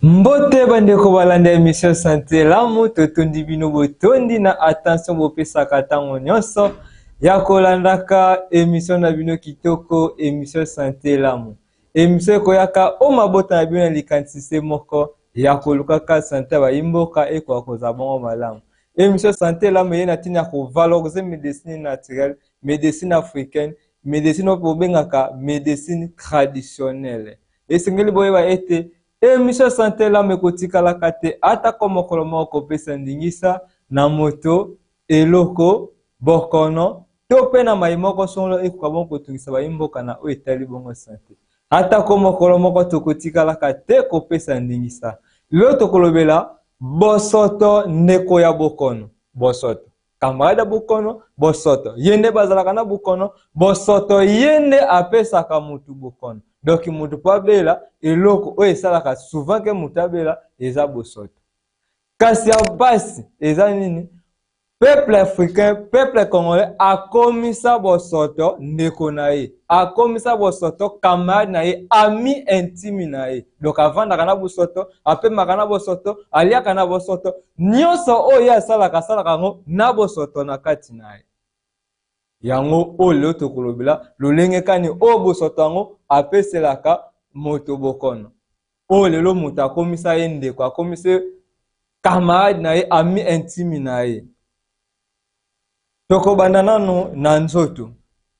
Mbote bandeko balanda émission santé lamu totondi bino botondi na attention bopesaka ntango nyonso ya kolandaka émission na bino kitoko émission santé lamu. Émission ekoyaka o mabota na bino na likanisi moko ya kolukaka santé bayimboka ekoka kozala bongo malamu. Émission santé lamu ye na ntina ya kovaloriser médecine naturelle, médecine africaine, médecine oyo bobengaka médecine traditionnelle. Esengeli boyeba ete émission santé lamu ekotikalaka te atako mokolo moko kopesa ndingisa na moto eloko bokono to mpe na mai moko solo ekoka bongo kotungisa bayimboka na oyo etali bongo santé atako mokolo moko tokotikalaka te kopesa ndingisa. Lelo tokolobela bosoto ndeko ya bokono, bosoto camarade bokono, bosoto yende bazalaka na bokono, bosoto yende apesaka mutu bokono. Donc mutu pa bela eloko oyo esalaka souvent ke mutu abela eza bosoto. Kasi ya basi eza nini? Peuple africain, peuple congolais akomisa bosoto ndeko na ye, akomisa bosoto camarade na ye, ami intime na ye. Donc avandaka na bosoto, apemaka na bosoto, aliaka na bosoto, nyonso oyo asalaka ngo na bosoto na kati na ye. Yango oyo tokolobela lolenge kani o bosoto yango apeselaka moto bokono. O lelo moto akomisa ye ndeko, akomisa camarade na ye, ami intime na ye. Tokobanda nano na nzoto,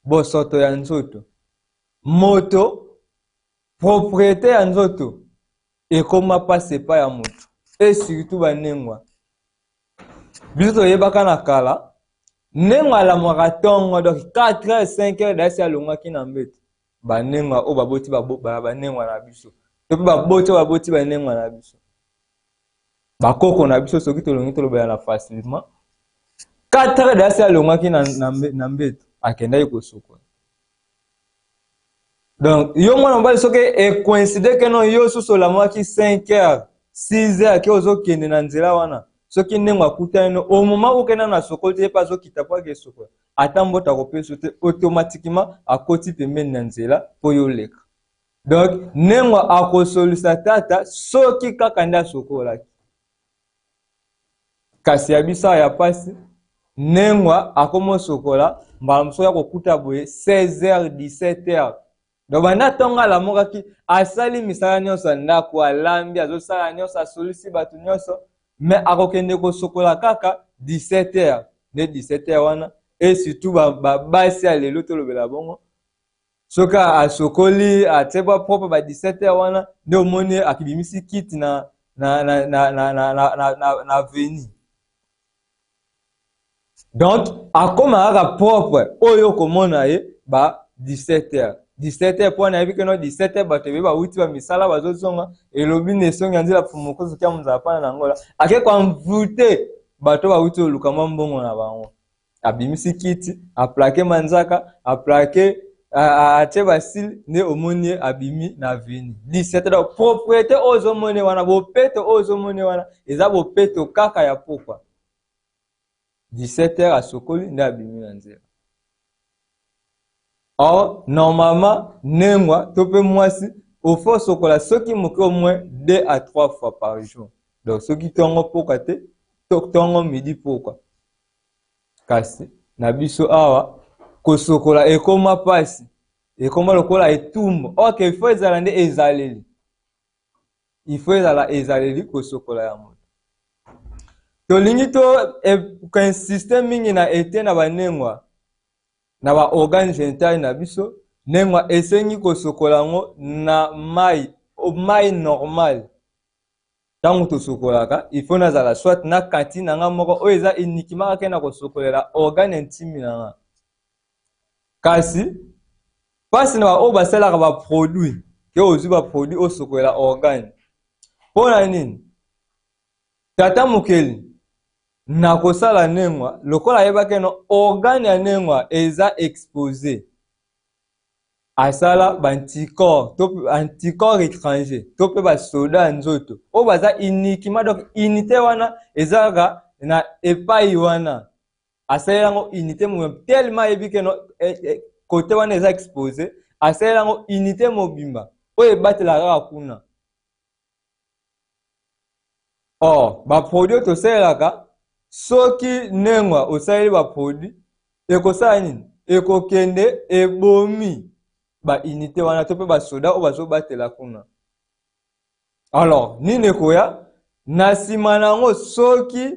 bosoto ya nzoto. Moto, propriété ya nzoto, ekoma pase pa ya moto. Et surtout banengwa. Biso toyebaka na kala, nengwa la marathon, donc 4h, 5h, dasi alongwaki na mbeto. Banengwa o baboti banengwa na biso. Topi baboti banengwa na biso. Bakoko na biso soki tolongi tolobela na facilement. 4h dasi alongwaki na mbeto akenda yekosoko. Donc yo mwana mbali soki e coïncide que non yo susola mwaki 5h 6h ke ozokende na nzela wana soki ndenge akutani no au moment okenda na soko te pa zokita po ke soko ata mbota kopesa te automatiquement akoti pembeni na nzela po yo leka. Donc nengwa akosolisa tata soki kaka nda sokolaki. Kasi ya bisa ya pasi nengwa akomo sokola mbala mso ya kokuta boye 16h 17h. Donc banda tonga la mokaki asali misala nyonso ndako alambi azosala nyonso asolisi bato nyonso mais akokende kosokola kaka 17h ne 17h wana et surtout basi ya lelo tolobela bongo soka asokoli ateba propre ba 17h wana nde omoni akibimisi kit na veni. Donc akoma aka propre oyo komona ye ba 17h 17h po na yebike no 17h bato beba uti ba misala bazozonga elobi nesongi anzela fumuko soki amunza pana na ngola ake kwa mvute bato ba uti oluka mbongo na bango abimisi kiti aplake manzaka aplake ache basil ne omoni abimi na vini 17h propriété ozo mone wana bopeto ozo mone wana eza bopeto kaka ya pokwa 17h asokoli nde abimi na nzela. Or, normalement, nengwa, tope mwasi, au fond, sokola, soki moke au moins 2 à 3 fois par jour. Donc, soki tongo poka te, tongo midi poka. Kasi, nabiso awa, kosokola, ekoma pasi, ekoma lokola etumbo. Ok, il faut ezalande ezaleli. Il faut ezala ezaleli kosokola ya moto. Tolingi to, k'insiste mingi na ete na banengwa, na ba organe génital na biso nengwa esengi kosokola ngo na mai normal. Tango to sokolaka il faut nazala soit na kati na nga moko oyo eza uniquement akena kosokolela organe intime na nga. Kasi pasi na ba o basalaka ba produit ke ozwi ba produit osokolela organe pona nini tata mokeli na kosala nengwa lokola yebake no organe ya nengwa eza exposé asala banticorps to anticorps étranger to pe ba soda nzoto o baza uniquement donc unité wana ezaka na epai wana asala ngo unité mo tellement yebike no côté wana eza exposé asala ngo unité mobimba o ebatela kaka kuna Or, ba produit to selaka soki nengwa osali ba produit ekosala nini ekokende ebomi ba unité wana to pe ba soda o bazo batela kuna. Alors nini ekoya na nsima nango soki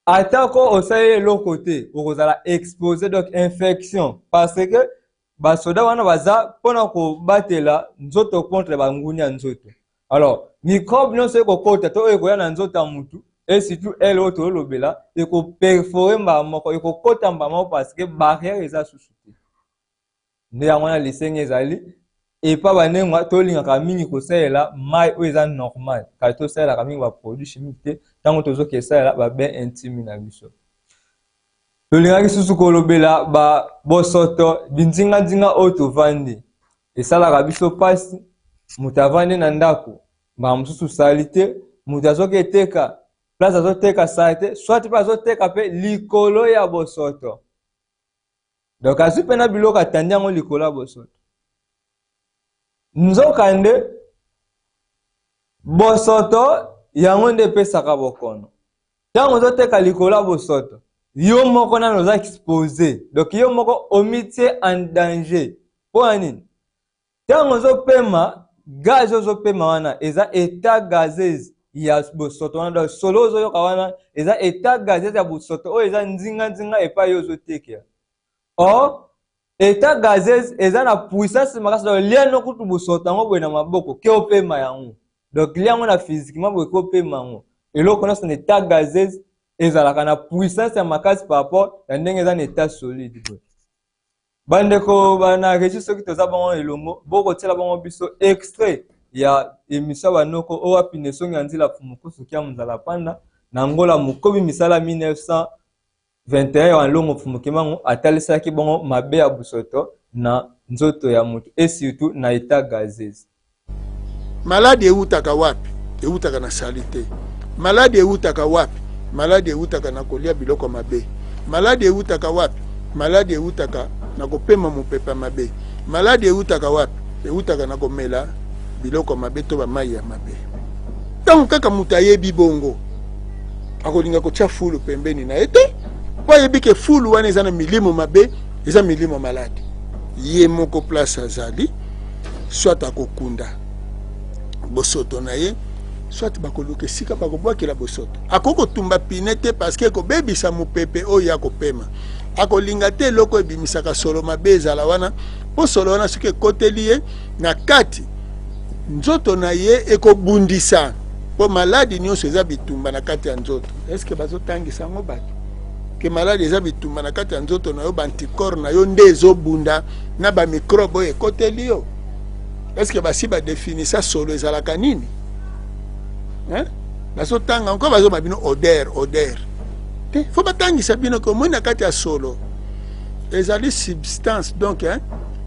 atako osali eloko te okozala exposé donc infection parce que ba soda wana baza mpona kobatela nzoto contre banguni ya nzoto. Alors microbe nyonso ekokota to ekoya na nzoto ya mutu et surtout elle oyo tolobela ekoperfore mbala moko ekokota mbala moko parce que barrière eza susu te nde yango wana lisenge ezali epa banengwa tolingaka mingi kosalela mai oyo eza normal kati tosalelaka mingi baproduit chimique te ntango tozoki esalela babain intime na biso. Tolingaki susu kolobela bosoto bindinga oyo tovandi esalaka biso mpasi moto avandi na ndako mbala mosusu sali te moto azoki eteka place azoteka sali te soit mpe azoteka mpe likolo ya bosoto donc azwi mpe na biloko atandi yango likolo ya bosoto. Nzokande bosoto yango nde epesaka bokono ntango ozoteka likolo ya bosoto yo moko nano oza exposé donc yo moko omitie en danger mpona nini ntango ozopema gaz ozopema wana eza état gazeuse ya bosoto wana donc solo ozoyoka wana eza état gazeuse ya bosoto oyo eza ndinga epai yo ozotekela. Or état gazeuse eza na puissance makasi donc lia no kutu bosoto yango boye na maboko ke opema yango donc lia yango na physiquement boye ke opema yango eloko nyonso na état gazeuse ezalaka na puissance ya makasi par rapport ya ndenge eza na état solide boye. Bandeko bana registre soki toza bango elongo bokotiela bango biso extrait ya émission banoko oyo apine songi ya nzela fumuku soki ya muzala panda na ngola mokobi misala 1921 ya longo fumuki mango atalisaki bango mabe ya busoto na nzoto ya mutu et surtout na état gazeuse. Malade eutaka wapi? Eutaka na salite. Malade eutaka wapi? Malade eutaka na kolia biloko mabe. Malade eutaka wapi? Malade eutaka na kopema mopepa mabe. Malade eutaka wapi? Eutaka na komela biloko mabe to ba mai ya mabe. Tango kaka mutu ayebi bongo akolinga kotia fulu pembeni na ete po yebike fulu wana eza na milimo mabe eza milimo malade ye moko place azali soit akokunda bosoto na ye soit bakoluka esika bakobwakela bosoto akoko tumba pine te parce que ekobebisa mopepe oyo akopema akolinga te eloko ebimisaka solo mabe ezala wana po solo wana soki ekoteli ye na kati nzoto na ye ekobundisa po maladi nyonso eza bitumba na kati ya nzoto. Eske bazotangisa yango bato ke maladi eza bitumba na kati ya nzoto na yo bantikore na yo nde ezobunda na bamikrobe oyo ekoteli yo. Eske basi badefinisa solo ezalaka nini? Bazotanga encore bazoma bino odeur te fo batangisa bino ke omoi na kati ya solo ezali substance donc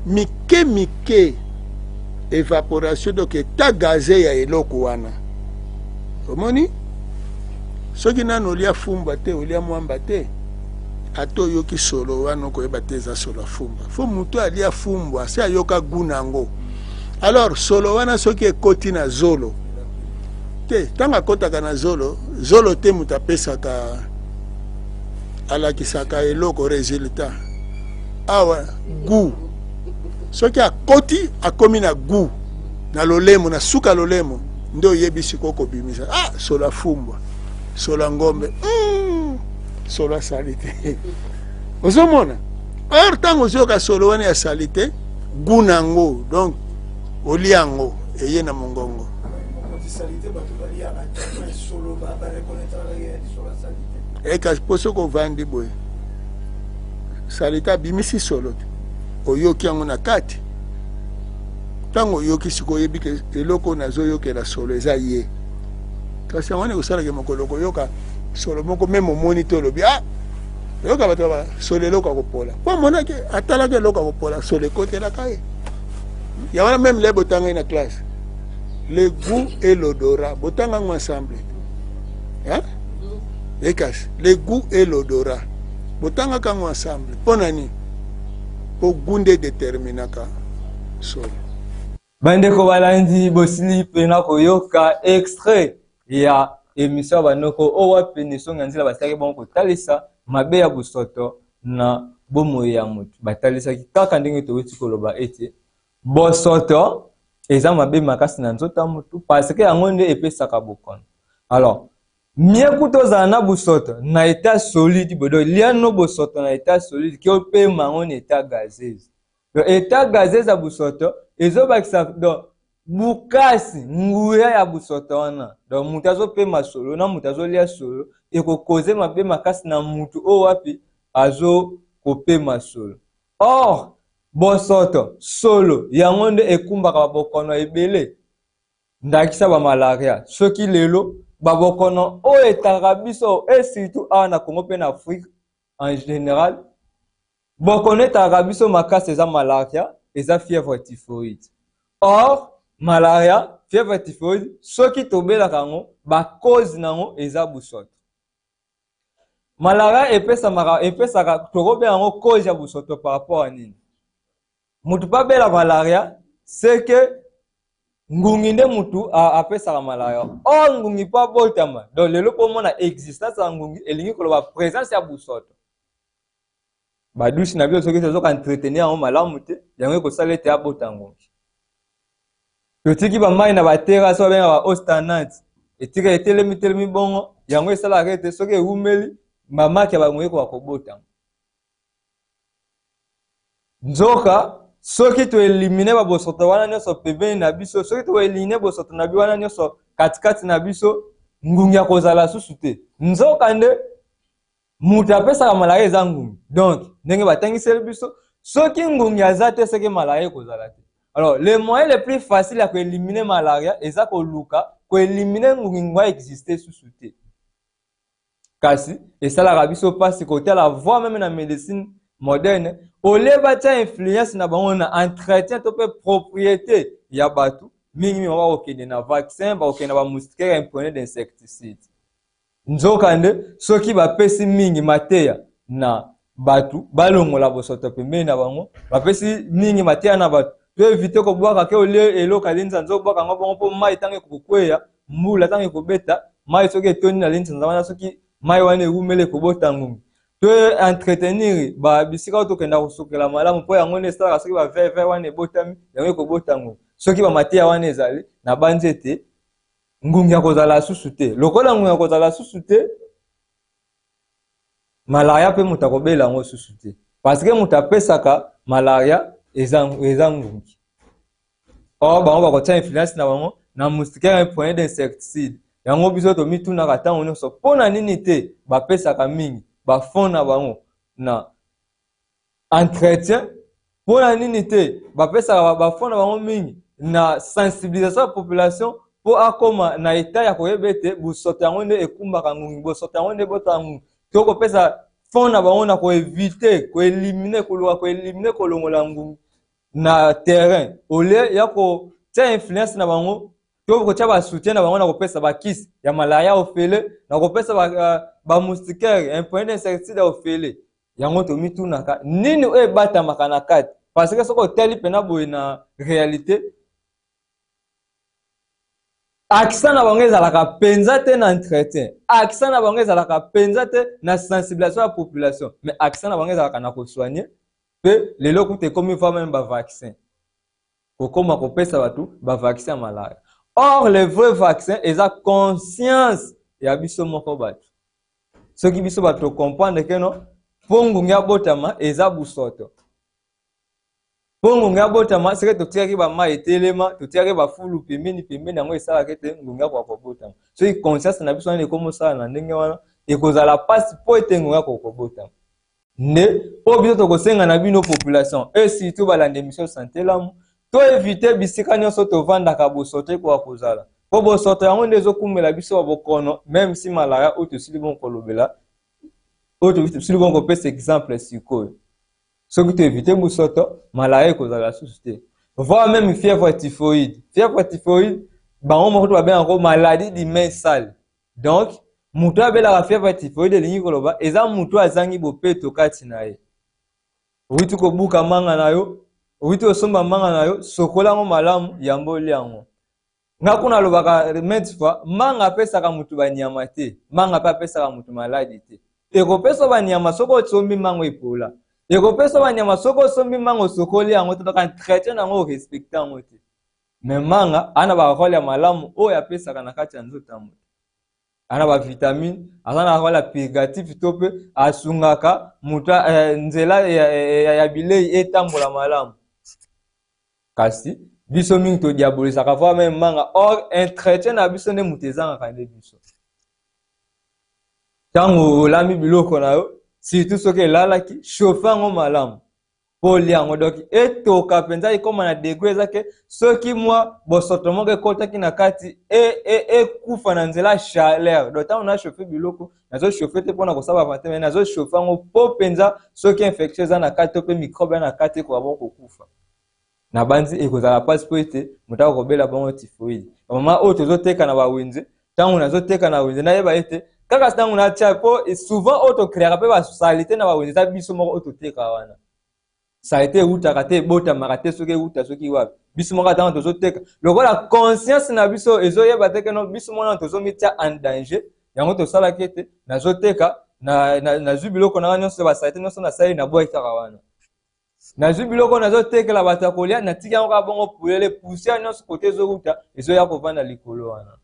mike évaporation donc état gazé ya eloko wana omoni soki nano olia fumba te olia mwamba te ata oyoki solo wana okoyeba te eza solo afumba fo mutu alia fumbwa se ayoka gu nango. Alors solo wana soki ekoti na zolo te ntango akotaka na zolo te mutu apesaka alakisaka eloko résultat awa gu soki akoti akomi na gu na lolemo na suka lolemo nde oyebi sikoyo kobimisa solo afumbwa solo ngombe solo asali te ozomona. Or ntango ozoyoka solo wana ya sali te gu nango donc olia yango eye na mongongo. Kasi po soki ovandi boye salite abimisi solo te oyoki yango na kati ntango oyoki sikoyo oyebi ke eloko nazoyokela solo eza ye kasi yango wana ekosalaka mokolo koyoka solo moko meme omoni te olobi oyoka bato solo eloko akopola po amonaki atalaki eloko akopola solo ekotelaka ye ya wana meme le botanga ye na classe le goût et l'odorat botanga yango ensemble ekasi le goût et l'odorat botanga kango ensemble mpo nani po gunde determinaka solo. Bandeko balandi bosili pena koyoka extrait ya émission banoko owa peniso nganzila basaki bon kotalisa mabe ya busoto na bomoi ya mutu batalisaki kaka ndenge toweti koloba ete bosoto eza mabe makasi na nzota mutu parce que yango nde epesaka bokono. Alors mieux kutozala na busoto na état solide bodo liano bosoto na état solide ki opema yango na état gazeuse. Le état gazeuse ya busoto ezobakisa donc bukasi nguya ya busoto wana donc mutu azopema solo na mutu azolia solo ekokoze mabe makasi na mutu oyo wapi azokopema solo. Or bosoto solo yango nde ekumbaka babokono ebele ndakisa bamalaria soki lelo babokono oyo etaka biso et surtout awa na Congo mpe na Afrique en général bokono etaka biso makasi eza malaria eza fièvre typhoïde. Or malaria fièvre typhoïde soki tobelaka yango bakozi nango eza busoto. Malaria epesaka tokobenga yango cause ya busoto par rapport à nini mutu pa bela malaria c'est que ngungi nde mutu apesaka malaria. Or ngungi pa botama donc lelo po mona existence ya ngungi elingi koloba présence ya busoto badusi na biso soki tozoka entretenir yango malamu te yango ekosala ete abota ngungi. Totiki bamai na baterasi babenga ba ostanante etika etelemi bongo yango esalaka ete soki ewumeli mamaki ya bangungi ekobota nzoka soki to elimine ba bosoto wana nyonso pembeni na biso soki to elimine bosoto na biso wana nyonso katikati na biso ngungi ya kozala susu te nzoka nde mutu apesaka malaria eza ngungi. Donc ndenge batangiseli biso soki ngungi aza te seke malaria ekozala te. Alors le moyen le plus facile ya koelimine malaria eza koluka koelimine ngungi ngwa existe susu te kasi esalaka biso mpasi kotala voire même na médecine moderne ole batia influence na bango na entretien to pe propriété ya batu mingi bakokende na vaccin bakokende na bamoustiquaire imprégnée d'insecticide. Nzoka nde soki bapesi mingi mateya na batu balongola bosoto pembeni na bango bapesi mingi mateya na batu to éviter kobwaka ke olie eloka linza nzobwaka ngo bongo mpo mai ntango ekokweya mbula ntango ekobeta mai soki etoni na linza wana soki mai wana ewumeli ekobota ngungi to entretenir bisika oyo tokenda kosukela malamu mpo yango nde esalaka soki baveve wana ebotami yango ekobota ngungi soki bamateya wana ezali na banzete ngungi ya kozala susu te lokola ngungi ya kozala susu te malaria mpe mutu akobela yango susu te parce que mutu apesaka malaria eza ngungi. Or bango bakotia influence na bango na moustiquaire imprégnée d'insecticide yango biso tomitunaka ntango nyonso mpona nini te bapesaka mingi bafond na bango na entretien mpona nini te bapesaka bafond na bango mingi na sensibilisation ya population mpo akoma na etat ya koyeba ete bosoto yango nde ekumbaka ngungi bosoto yango nde ebotaka ngungi to kopesa fond na bango na koevite koelimine koluka koelimine kolongola ngungi na terrain ole ya kotia influence na bango to kotia basoutien na bango na kopesa bakisi ya malaria ofele na kopesa bamoustiquaire imprégnée d'insecticide ofele yango tomitunaka nini oyo ebatamaka na kati parce que soki otali mpena boye na réalité accent na bango ezalaka penza te na entretien accent na bango ezalaka penza te na sensibilisation ya population mais accent na bango ezalaka na kosoigne mpe lelo kuta ekomi va meme bavaccin kokoma kopesa batu bavaccin ya malaria. Or le vrai vaccin eza conscience ya biso moko batu soki biso bato tocomprendre ke no mpo ngungi abotama eza busoto mpo ngungi abotama seke totiaki bamai etelema totiaki bafulu pembeni yango esalaka ete ngungi akokobotama soki conscience na biso wana ekomosala na ndenge wana ekozala mpasi mpo ete ngungi akokobotama nde mpo biso tokosenga na bino population et surtout balanda émission santé lamu to éviter bisika nyonso tovandaka bosoto ekoka kozala mpo bosoto yango nde ezokumela biso babokono même si malaria oyo tosili bongo kolobela oyo tosili bongo kopesa exemple sikoyo soki toevite bosoto malaria ekozala susu te voire même fièvre typhoïde bango moko to babenga yango maladie du main sale. Donc mutu abelaka fièvre typhoïde elingi koloba eza mutu azangi bopeto kati na ye owiti kobuka manga na yo owiti kosomba manga na yo sokola yango malamu yambo olia yango nga kuna lobaka maintes fois manga apesaka mutu banyama te, manga pe apesaka mutu maladi te. Ekopesa banyama soko otsombi mango epola, ekopesa banyama soko osombi mango sokoli yango te, donc entretien nango orespecte yango te. Mais manga ana barole ya malamu oyo apesaka na kati ya nzoto ya mutu, ana ba vitamine, aza na role purgatif to pe asungaka mutu nzela ya bilei etambola malamu. Kasi biso mingi to diabolisaka fois même manga, or entretien na biso nde mutu ezangaka nde biso. Tango olami biloko na yo, surtout soki elalaki, chauffe yango malamu po lia yango. Donc etoka mpenza ekoma na degré ezake soki mwa bosoto moko ekotaki na kati ekufa na nzela chaleur. Donc ntango na chauffe biloko, nazo chauffe te mpona kosala bavante, mais nazo chauffe yango po mpenza soki infection eza na kati to mpe microbe eza na kati ekoka bongo kokufa. Na banzi ekozala pasi po ete moto akobela bango typhoïde. Mama oyo tozoteka na bawenze, ntango nazoteka na wenze nayeba ete kaka ntango natia po souvent oyo tokreaka mpe basalite na bawenze eza biso moko oyo toteka wana. Salite eutaka te ebotamaka te soki euta soki wapi. Biso moko ntango tozoteka lokola conscience na biso ezoyeba te keno biso moko ntango tozomitia en danger, yango tosalaki ete nazoteka nazwi biloko nanga nyonso basalite nyonso nasali naboyekaka wana. Nazwi biloko nazotekela bato ya kolia, natiki yango kaka bongo pulele poussière nyonso kote ezouta ezoya kovanda likolo wana.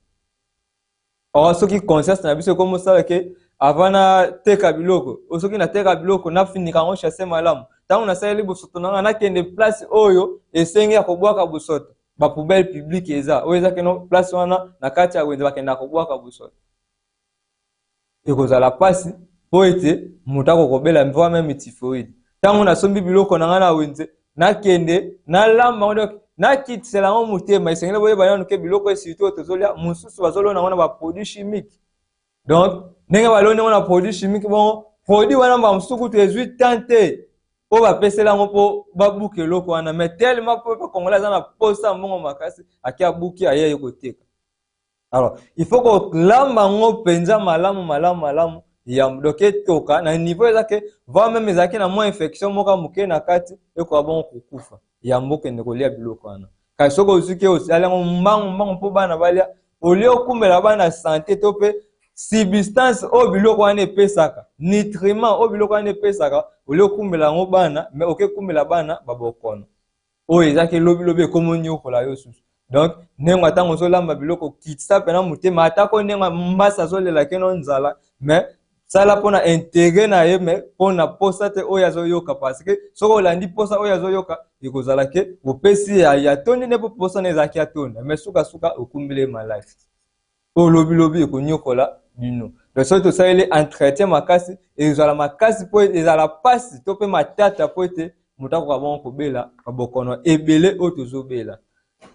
Or soki conscience na biso ekomosala ke avant na teka biloko, soki nateka biloko nafinika yango chasse malamu, ntango nasaleli bosoto nanga nakende place oyo esengi ya kobwaka bosoto, bapoubele publique eza oyo ezaki no place wana na kati ya wenze bakenda kobwaka bosoto. Ekozala pasi po ete moto akokobela mvoa meme typhoïde. Tango nasombi biloko nanga na wenze nakende nalamba ngo, donc nakitisela ngo motema esengeli boyeba nanu ke biloko esito tozolia mosusu bazolona ngo na baproduit chimique. Donc ndenge baloni ngo na produit chimique, bon produit wana bamosusu kutu ezwi tante po bapesela ngo po babuka eloko wana, mais tellement po bakongolais aza na posa mbongo makasi aki abuki aye koteka. Alors il faut kolamba ngo mpenza malamu ya mdoke toka na niveau ezake va même ezaki na moins infection moka muke na kati eko abon kokufa ya mboke ndekolia biloko wana. Kasi soko usuki osala ngo mbango po bana balia olio kumbela bana santé to pe substance o biloko wana epesaka nutriment o biloko wana epesaka olio kumbela ngo bana, mais oke kumbela bana babokono o ezaki lobi ekomonyi okola yo susu. Donc nengo atango zolamba biloko kitisa pena mutema atako nengo mbasa zolela keno nzala, mais sala pona intégrer na ye, mais pona posa te oya zoyoka, parce que soko olandi posa oya zoyoka ekozala ke opesi ya toni ne po posa na ezaki atoni, mais suka okumbele malade o lobi ekonyokola bino. Donc soki tosaleli entretien makasi ezala makasi po ezala pasi to pe matata po ete moto akoka bongo kobela babokono ebele oyo tozobela.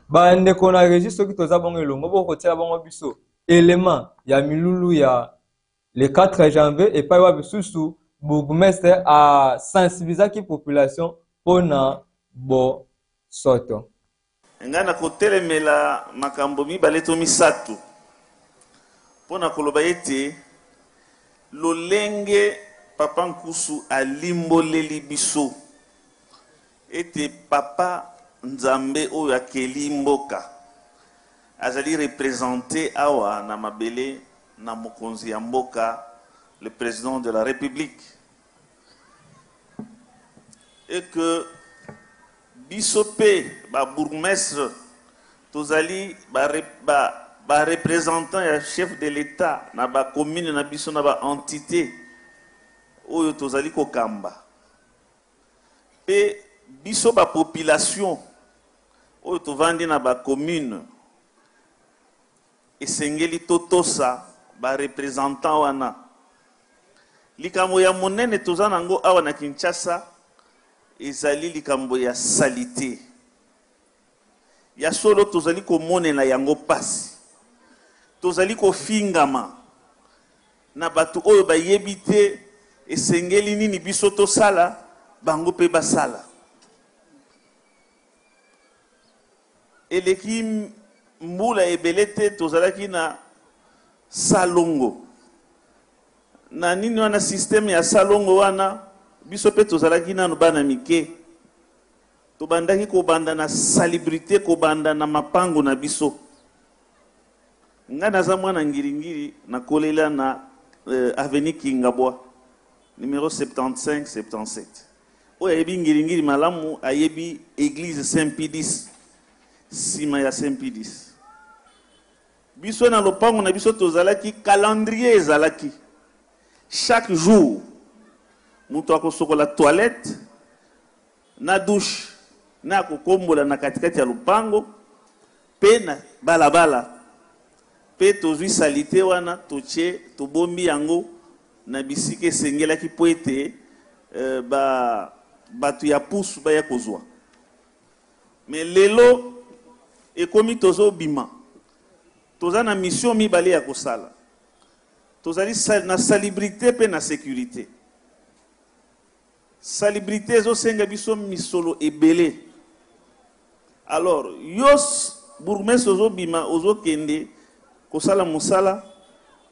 Bandeko na régie soki toza bongo elongo bokotiela bongo biso élément ya milulu ya le 4 janvier et pas bisusu bourgmestre a sensibiliser ki population pona bo soto. Ngana kotelemela makambo mibale to misatu pona koloba ete lolenge papa Nkusu alimboleli biso ete papa Nzambe oyo akeli mboka azali représenté awa na mabele na mokonzi ya mboka, le président de la République, et que bisope ba bourgmestre tozali ba représentant ya chef de l'État na ba commune na biso na ba entité oyo tozali kokamba, pe biso ba population oyo tovandi na ba commune esengeli totosa ba représentant wana. Likambo ya monene toza nango awa na Kinshasa ezali likambo ya salite ya solo tozali komonela yango pasi, tozali kofingama na batu oyo bayebi te esengeli nini biso tosala bango pe basala. Eleki mbula ebele te tozalaki na salongo na nini wana système ya salongo wana biso pe tozalaki nanu bana mike tobandaki kobanda na salubrité, kobanda na mapango na biso nga naza mwana ngiringiri na kolela na avenue Kingabwa numéro 75-77 oyo ayebi ngiringiri malamu ayebi église Saint-Pidis sima ya Saint-Pidis biso na lopango na biso tozalaki calendrier ezalaki chaque jour mutu akosokola toilette na douche na kokombola na katikati ya lopango pe na balabala pe tozwi salite wana totie tobombi yango na bisika esengelaki po ete bato ya pusu baya kozwa me lelo ekomi tozobima toza na mission mibale ya kosala tozali na salubrité pe na sécurité salubrité ezosenga biso misolo ebele alors yos bourgmestre ozobima ozokende kosala mosala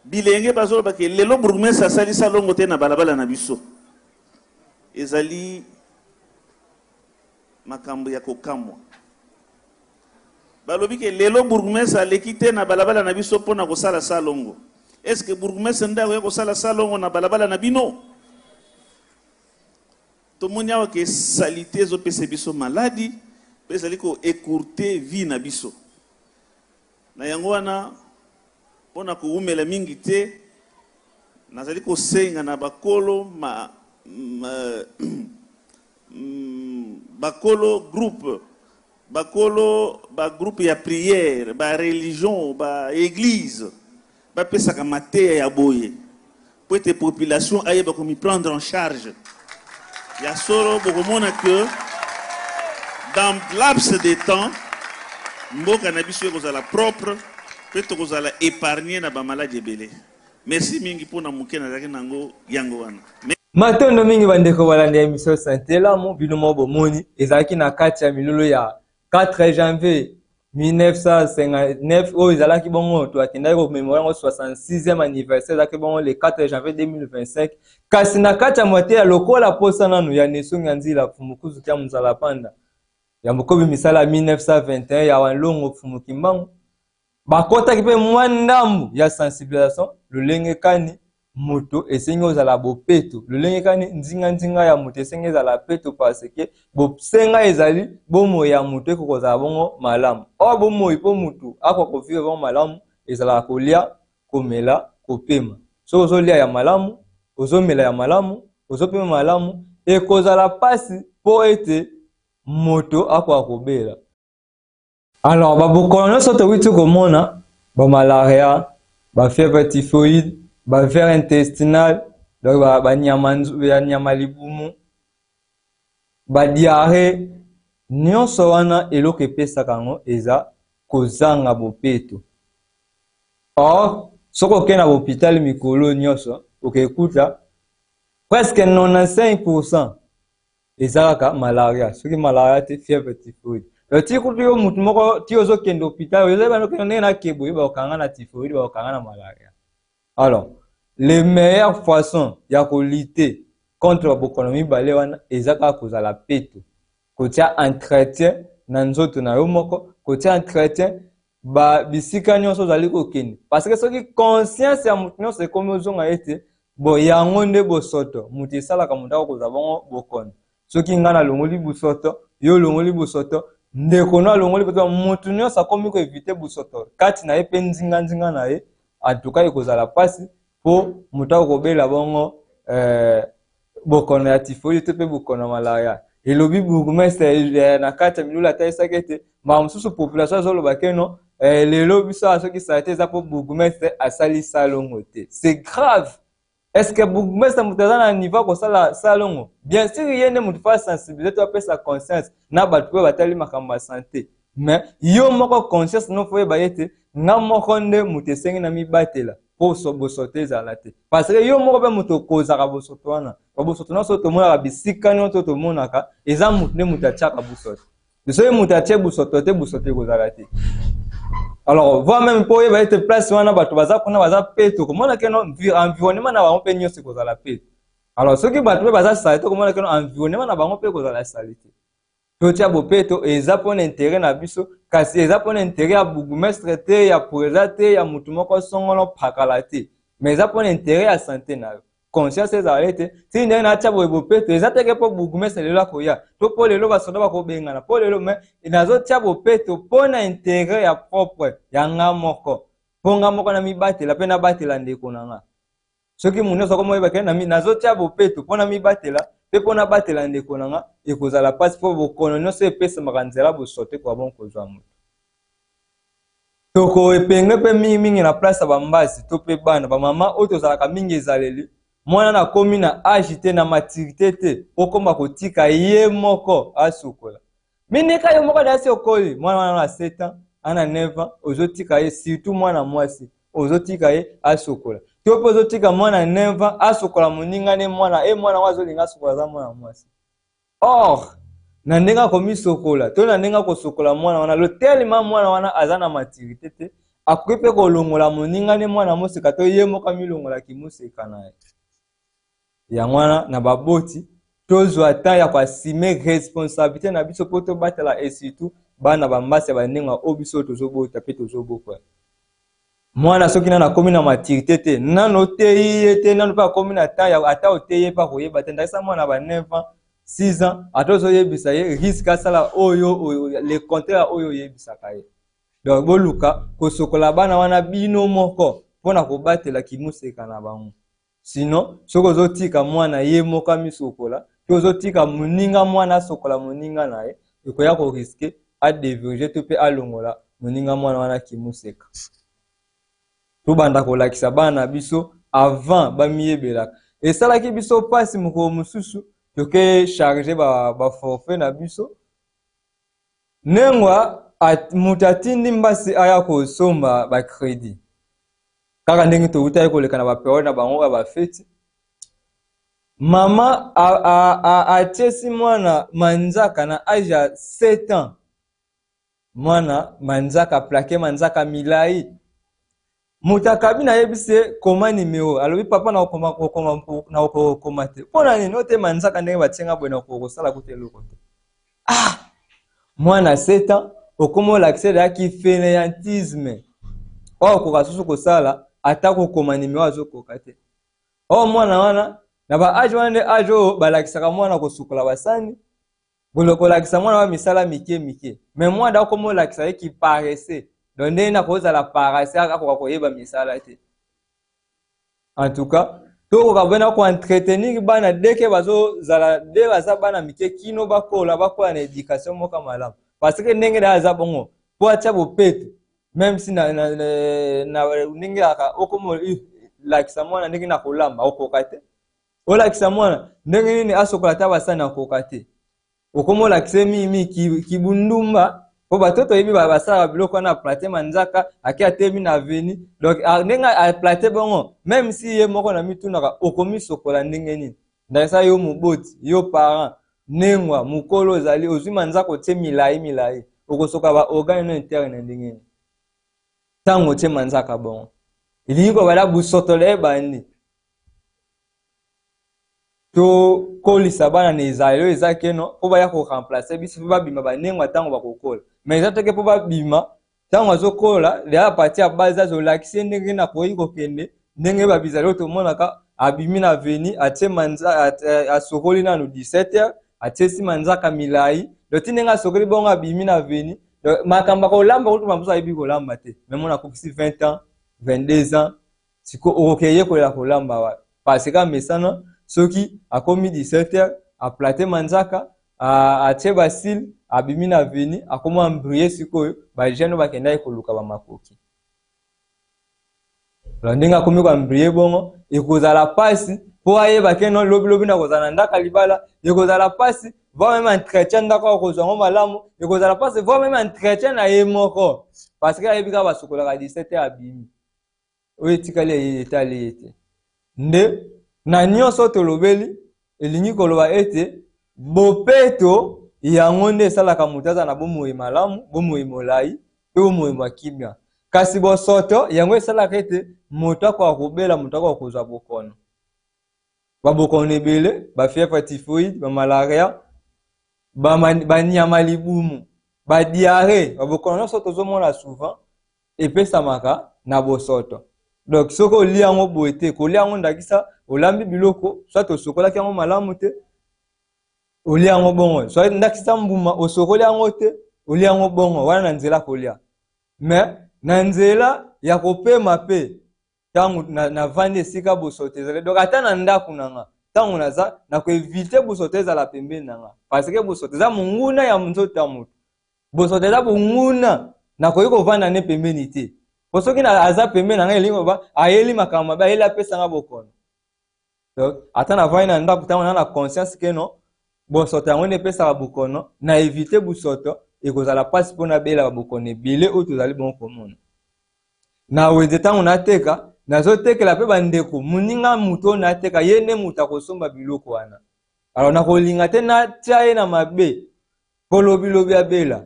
bilenge bazoloba ke lelo bourgmestre asalisa longo te na balabala na biso ezali makambo ya kokamwa balobi ke lelo bourgmestre aleki te na balabala na biso mpona kosala salongo est-ce que bourgmestre nde akoya kosala salongo na balabala na bino tomoni awa ke salite ezopesa biso maladi mpe ezali koecourte vie na biso na yango wana mpona kowumela mingi te nazali kosenga na bakolo bakolo groupe bakolo bagroupe ya prière bareligion baéglise bapesaka mateya ya boye po ete population ayeba komiprendre en charge ya solo bokomona que dans laps de temps mboka na biso ekozala propre mpe tokozala épargné na bamaladi ebele merci mingi mpona moke nazalaki nango yango wana matondo mingi bandeko balandi ya émission santé lamu bino mo bomoni ezalaki na kati ya milolo ya 4 janvier 1959 oyo ezalaki bongo toakendaki komémore yango 66e anniversaire ezalaki bongo le 4 janvier 2025 kasi na kati ya mote ya lokola posa nanu ya nesongi ya nzila fumukuzu kia muzala panda ya mokobi misala 1921 ya walongo fumuki mbangu bakotaki mpe mwa ndambu ya sensibilisation lolenge kani moto esengi ozala bopeto lolenge kani nzinga ya moto esengi ezala peto parce que bosenga ezali bomoi ya moto ekokozala bongo malamu oyo bomoi mpo motu akokofika bongo malamu ezalaka kolia komela kopema soki ozolia ya malamu ozomela ya malamu ozopema malamu ekozala pasi mpo ete moto akoka kobela alors babokolo nyonso towiti komona bamalaria bafièvre typhoïde bavere intestinal donc banyama libumu badiare nyonso wana eloko epesaka yango eza kozanga bopeto or soki okende na bahôpital mikolo nyonso okekuta presque 95% ezalaka malaria soki malaria te fièvre typhoïde ti kutu yo mutu moko ti ozokende hôpital oyeba ndenge na kebo yeba okanga na typhoïde ba okanga na malaria. Alors les meilleures façons ya ko lutter contre bokono mibale wana ezaka kozala peto kotia entretien na nzoto na yo moko kotia entretien ba bisika nyonso zali kokende parce que soki conscience ya mutu nyonso ekomi ozonga ete bo yango nde bosoto mutu esalaka mutu akozala bongo bokono soki nga na longoli busoto yo longoli busoto ndeko na longoli busoto mutu nyonso akomi ko éviter busoto kati na ye pe nzinga na ye atuka ekozala pasi po mutu akobela bongo bokono ya typhoïde te pe bokono malaria elobi bourgmestre na kati ya milula ataisaki ete mosusu population azoloba keno lelo biso asoki salite eza po bourgmestre asali salongo te. C'est grave. Est-ce que bourgmestre mutu aza na niveau kosala salongo? Bien sûr ye nde mutu fa sensibiliser to apesa conscience na bato pe batali makambo ya santé, mais yo moko conscience no fo yeba ete nga moko nde mutu esengi na mibatela po bosoto ezala te parce que yo moko pe mutu okozaka bosoto wana bosoto nyonso tomonaka bisika nyonso tomonaka eza mutu nde mutu atiaka bosoto soki mutu atie bosoto te bosoto ekozala te. Alors voi même po yeba ete place wana bato baza kuna baza peto komona keno environnement na bango pe nyonso ekozala peto. Alors soki bato pe baza salite komona keno environnement na bango pe ekozala salite. totia bopeto eza pona intérêt na biso kasi eza pona intérêt ya bourgmestre te ya président te ya mutu moko songolo pakala te mais eza pona intérêt ya santé na yo conscience ezala te ti ndenge natia bopeto eza teke mpo bourgmestre lelo akoya to mpo lelo basoda bakobengana mpo lelo me nazotia bopeto mpona intérêt ya propre ya nga moko mpo nga moko na mibatela mpe nabatela ndeko na nga soki mundu nyonso akomoyeba ke nazotia bopeto mpona mibatela mpe mpona batela ndeko na nga ekozala mpasi mpo bokono nyonso epesamaka nzela bosote kwa bon kozwa moto tokoepenge mpe mingi na place ya bambasi to mpe bana bamama oyo tozalaka mingi ezaleli mwana nakomi na age te na maturité te okoma kotika ye moko asukola minika yo moko dasi okoli mwana wana na 7 ans ana 9 ans ozotika ye surtout mwana mwasi ozotika ye asukola to mpe ozotika mwana 9 ans asukola moninga ne mwana wazolinga asukola za mwana mwasi or na ndenge akomisokola to na ndenge akosokola mwana wana lotelema mwana wana aza na maturité te akoki mpe kolongola moninga ne mwana moseka to ye moko amilongolaki moseka na ye ya mwana na baboti tozwa ta ya koasime responsabilité na biso mpo tobatela et surtout bana bambasi ya bandenga oyo biso tozobota mpe tozobokwa mwana soki nano akomi na maturité te nano oteyi ye te nano mpe akomi na ta ata oteyi ye mpe akoyeba te ndakisa mwana ba 9 ans 6 ans ata ozoyebisa ye risque asala oyo le contraire oyo oyebisaka ye donc boluka kosokola bana wana bino moko mpona kobatela kimuseka na bango sinon soki ozotika mwana ye moko amisokola to ozotika moninga mwana asokola moninga na ye ekoya koriske adevirge to mpe alongola moninga mwana wana kimuseka tobanda kolakisa bana biso avant bamiyebelaka esalaki biso mpasi mokolo mosusu toke charge baforfait na biso nengwa moto atindi mbasi aya kosomba bacrédit kaka ndenge touta ye koleka na baperiode na bango ya bafeti mama atiesi mwana manzaka na age ya 7 ans mwana manzaka plaqué manzaka milai moto akabi nayebisi ye koma nimero alobi papa na okokoma te mpona nini ote manzaka ndenge batienga boye na kokosala kuta eloko te mwana 7 ans okoma olakisa eyaki fainéantisme oyo okoka susu kosala ata kokoma nimero azokoka te oyo mwana wana na baage wana nde age oyo balakisaka mwana kosukola basani kolakisa mwana wa misala mike mike me mwana okoma olakisa ye kiparese donc ndenge na kozala parase akoka koyeba misala te en tout cas tokoka bena koentretenir bana deke bazozala nde baza bana mike kino bakola na éducation moko malamu parce que ndenge na aza bongo mpo atia bopeto même si na ndenge aka okoma lakisa mwana ndenge na kolamba okoka te olakisa mwana ndenge nini asokola ta basani akoka te okoma olakisa mimi kibundumba po batoto yebi basalaka biloko wana aplate manzaka ake atemi na veni donc ndenge aplate bongo même si ye moko na mitunaka okomisokola ndenge nini ndakisa yo moboti yo parent nengwa mokolo ozali ozwi manzaka otie milai okosoka baorgane no interne ndenge nini ntango otie manzaka bongo elingi kobala busotola ebandi tokolisa bana na ezali oyo eza keno mpo baya koremplace biso mpe babima banengwa ntango bakokola mais eza teke mpo babima ntango azokola leya parti ya base azolakisi ndenge na koyi kokende ndenge babizali oyo tomonaka abimi na veni atie asokoli nano 17h atiesi manzaka milai doti ndenge asokoli bongo abimi na veni makambo kolamba kutuma mposo ayebi kolamba te memo nakokisi 20 ans 22 ans siko okokeye kolela kolamba wa parce que mesana soki akomi 17h aplate manzaka atie basile abimi na veni akoma ambrie sikoyo bajene bakendaki koluka bamakoki ndenge akomi koambrie bongo ekozala pasi mpo ayeba keno lobilobi na kozala na ndaka libala ekozala pasi va même entretien ndako akozwango malamu ekozala pasi va même entretien na ye moko parce que ayebi kaka basokolaka 17h abimi oyo etikali etali ye te nde na nyonso tolobeli elingi koloba ete bopeto yango nde esalaka moto aza na bomoi malamu bomoi molai mpe bomoi mwa kimia kasi bosoto yango esalaka ete moto akoka kobela moto akoka kozwa bokono babokono ebele bafièvre typhoïde bamalaria banyama libumu badiare babokono nyonso tozomona souvent epesamaka na bosoto. Donc soki olia yango boye te kolia yango ndakisa olambi biloko soit osokolaki yango malamu te olia yango bongo soit ndakisa mbuma osokoli yango te olia yango bongo wana na nzela kolia. Mais na nzela ya kopema pe tangu na vandi esika bosoto ezali. Donc ata na ndako nanga tangu naza na koevite bosoto ezala pembeni nanga parce que bosoto eza monguna ya nzoto ya moto. Bosoto eza bonguna na koyi kovanda ne pembeni te. Posoki na aza pembeni nanga elingo ba ayeli makambo mabe ayeli apesa nga bokono. Donc ata na vandi na ndako tangu na conscience ke no bosoto yango ne pesa bokono na éviter bosoto ekozala pasi pona bela bokono ebele oyo tozali bon komona. Na wenze tangu nateka nazotekela pe bandeko muninga muto nateka ye ne mutu akosomba biloko wana. Alors nakolinga te natia ye na mabe polobilobi abela.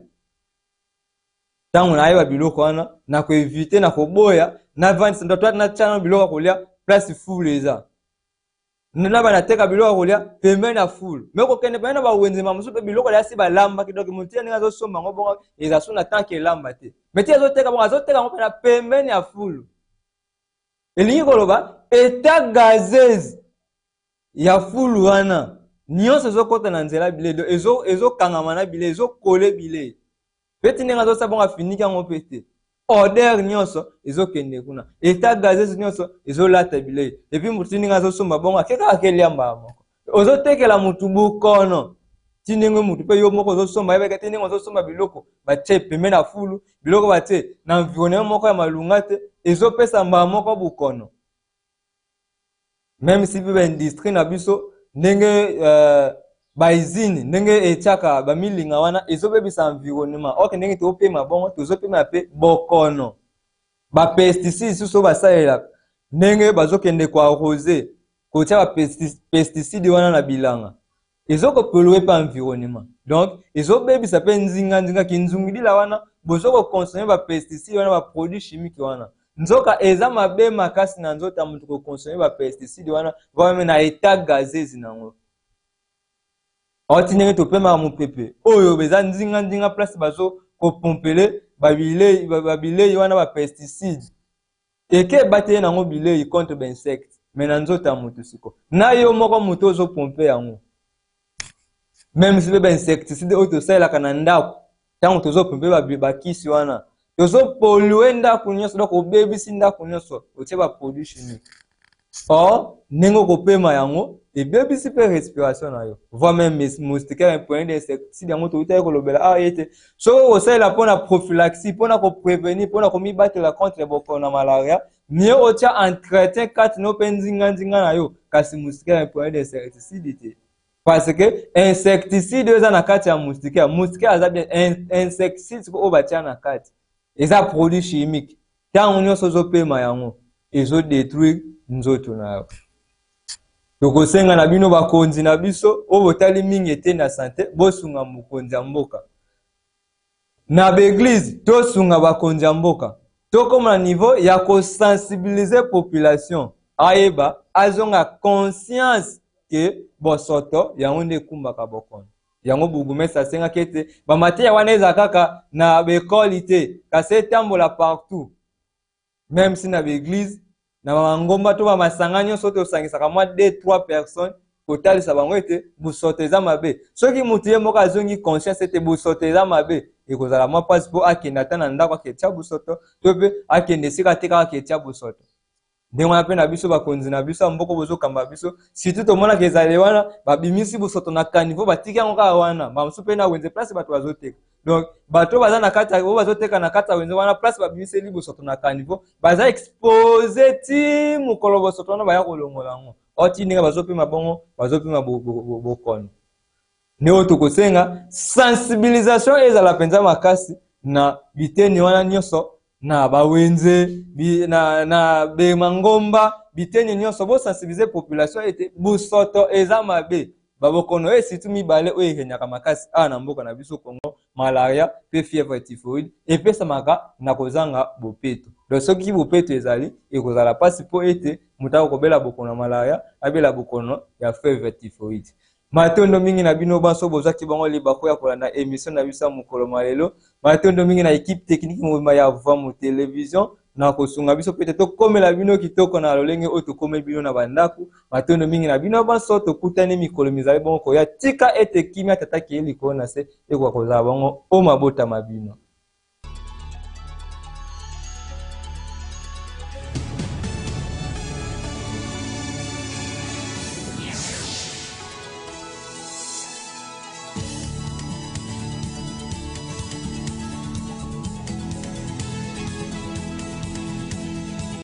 Tangu na ayeba biloko wana na koevite na koboya na vandi ndoto na tia biloko kolia place full eza. Nana ba nateka biloko kolia pembeni na full. Meko kende bana ba wenze mamusu pe biloko ya si ba lamba kidogo mutia ninga zo somba ngo bongo eza suna tanke lamba te. Metia zo teka bongo zo teka ngo na pembeni ya full. Elingi koloba eta gazeze ya full wana nyonso zo kota na nzela bile ezo kangama na bile ezo kole bile. Peti ninga zo sabonga finika ngo pete. Order nyonso ezo kende kuna. Eta gazeze nyonso ezo lata bile. Epi mutu ninga zo somba bonga keka akeli amba moko. Ozo tekela mutu bukono. Tinenge mutu pe yo moko zo somba yeba kete ninga zo somba biloko ba che pembeni na fulu biloko ba che na environnement moko ya malunga te ezo pesa mba moko bukono. Même si pe industrie na biso ndenge baizini ndenge etiaka bamilinga wana ezobebisa environnement oke ndenge topema bongo tozopema pe bokono ba pesticides suso basalela ndenge bazokende kwa arroser kotia ba pesticides wana na bilanga ezoko polluer pa environnement. Donc ezobebisa pe nzinga kinzungidila wana bozoko consommer ba pesticides wana ba produits chimiques wana nzoka eza mabe makasi na nzota mutu ko consommer ba pesticides wana va na état gazeux nango. Oti ndenge topema mupepe oyo beza nzinga place bazo ko pompele babile wana ba pesticides eke bateye nango bile contre ba insectes mais na nzota mutu siko na yo moko mutu ozo pomper yango même si ba insecticide oyo tosala kana ndako tango tozo pomper ba kisi wana tozo polluer ndako nyonso donc obebisi ndako nyonso otie ba produits chimiques. Or nengo kopema yango ebebisi pe respiration na yo. Voire même moustiquaire un point d'insecticide yango to uta kolobela yete so osala pona prophylaxie pona ko prévenir pona ko mi battre contre bokono malaria mieux otia entretien 4 no penzinga na yo kasi moustiquaire un point d'insecticide te. Parce que insecticide eza na kati ya moustiquaire aza bien insecticide ko obatia na kati eza produit chimique tango nyonso zopema yango ezo détruire nzoto na yo. Tokosenga na bino bakonzi na biso o botali mingi ete na santé bosunga mokonzi ya mboka. Na beglise tosunga bakonzi ya mboka. Tokoma na niveau ya kosensibiliser population ayeba azonga conscience ke bosoto yango nde kumbaka bokono. Yango bugumesa senga kete ba mateya wana eza kaka na bekoli te kasi etambola partout. Même si na beglise na mangomba to ba masanga nyonso to sangisaka mwa 2-3 personnes kotalisa bango ete bosoto eza mabe. Soki mutu ye moko azongi conscience ete bosoto eza mabe ekozala mwa pasi po akende ata na ndako aketia bosoto to pe akende sika te kaka aketia bosoto. Ndenge wana pe na biso bakonzi na biso mboko bozokamba biso surtout tomona ke ezali wana babimisi bosoto na kanivo batiki yango kaka wana bamosusu pe na wenze place bato bazoteka. Donc bato baza na kati o bazoteka na kati wenze wana place babimisi li bosoto na kanivo baza expose ti mukolo bosoto wana baya kolongola ngo oti ndenge bazopema bongo bazopema bokono. Neo tokosenga sensibilisation ezala penza makasi na biteni wana nyonso na bawenze na be mangomba biteni nyonso bo sensibiliser population ete bosoto eza mabe babokono esitu mibale oyo ekenyaka makasi na mboka na biso Congo malaria pe fièvre typhoïde epesa maka na kozanga bopeto. Donc soki bopeto ezali ekozala pasi po ete muta kobela bokono malaria abela bokono ya fièvre typhoïde. Matondo mingi na bino banso bozaki bango libako ya kolanda émission na bisa mukolo malelo. Matondo mingi na équipe technique mobima ya Vamu télévision na kosunga biso peut-être to komela bino kitoko na lolenge o to komela bino na bandaku. Matondo mingi na bino banso to kutani mikolo mizali bongo ya tika ete kimia tataki eliko na se ekwa kozala bango o mabota mabino.